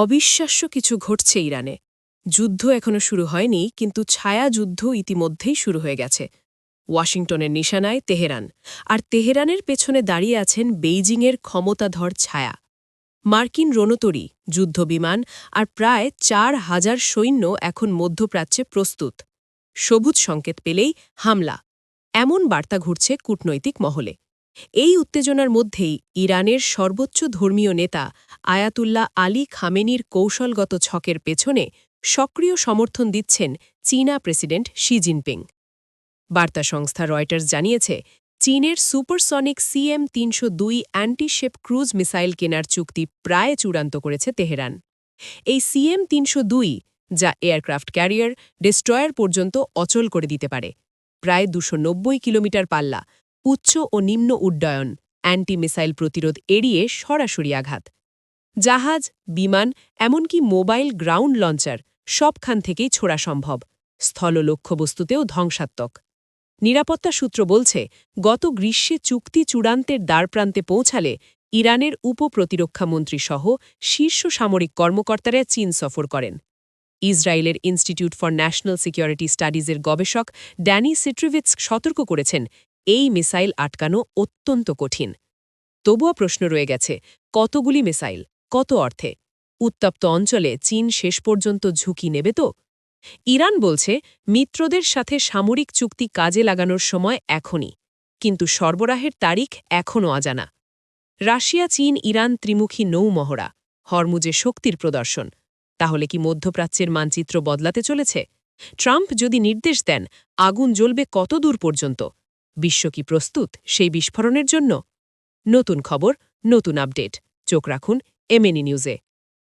অবিশ্বাস্য কিছু ঘটছে ইরানে। যুদ্ধ এখনো শুরু হয়নি, কিন্তু ছায়া যুদ্ধ ইতিমধ্যেই শুরু হয়ে গেছে। ওয়াশিংটনের নিশানায় তেহরান, আর তেহরানের পেছনে দাঁড়িয়ে আছেন বেইজিংয়ের ক্ষমতাধর ছায়া। মার্কিন রণতরী, যুদ্ধবিমান আর প্রায় ৪,০০০ সৈন্য এখন মধ্যপ্রাচ্যে প্রস্তুত। সবুজ সংকেত পেলেই হামলা, এমন বার্তা ঘুরছে কূটনৈতিক মহলে। এই উত্তেজনার মধ্যেই ইরানের সর্বোচ্চ ধর্মীয় নেতা আয়াতুল্লাহ আলী খামেনির কৌশলগত ছকের পেছনে সক্রিয় সমর্থন দিচ্ছেন চীনা প্রেসিডেন্ট শি জিনপিং। বার্তা সংস্থা রয়টার্স জানিয়েছে, চীনের supersonic CM-302 anti-ship cruise missile কেনার চুক্তি প্রায় চূড়ান্ত করেছে তেহরান। এই CM-302, যা এয়ারক্রাফট ক্যারিয়ার, ডেস্ট্রয়ার পর্যন্ত অচল করে দিতে পারে। প্রায় 290 কিলোমিটার পাল্লা, উচ্চ ও নিম্ন উড্ডয়ন, অ্যান্টি মিসাইল প্রতিরোধ এড়িয়ে সরাসরি আঘাত। জাহাজ, বিমান, এমনকি মোবাইল গ্রাউন্ড লঞ্চার সবখান থেকেই ছোড়া সম্ভব। স্থল লক্ষ্যবস্তুতেও ধ্বংসাত্মক। নিরাপত্তা সূত্র বলছে, গত গ্রীষ্মে চুক্তি চূড়ান্তের দ্বারপ্রান্তে পৌঁছালে ইরানের উপপ্রতিরক্ষামন্ত্রী সহ শীর্ষ সামরিক কর্মকর্তারা চীন সফর করেন। ইসরায়েলের ইনস্টিটিউট ফর ন্যাশনাল সিকিউরিটি স্টাডিজের গবেষক ড্যানি সিট্রিভিটস সতর্ক করেছেন, এই মিসাইল আটকানো অত্যন্ত কঠিন। তবুও প্রশ্ন রয়ে গেছে, কতগুলি মিসাইল, কত অর্থে? উত্তপ্ত অঞ্চলে চীন শেষ পর্যন্ত ঝুঁকি নেবে তো? ইরান বলছে, মিত্রদের সাথে সামরিক চুক্তি কাজে লাগানোর সময় এখনই, কিন্তু সরবরাহের তারিখ এখনও অজানা। রাশিয়া, চীন, ইরান ত্রিমুখী নৌমহড়া, হরমুজে শক্তির প্রদর্শন। তাহলে কি মধ্যপ্রাচ্যের মানচিত্র বদলাতে চলেছে? ট্রাম্প যদি নির্দেশ দেন, আগুন জ্বলবে কত দূর পর্যন্ত? বিশ্ব কি প্রস্তুত সেই বিস্ফোরণের জন্য? নতুন খবর, নতুন আপডেট। চোখ রাখুন MNE নিউজে।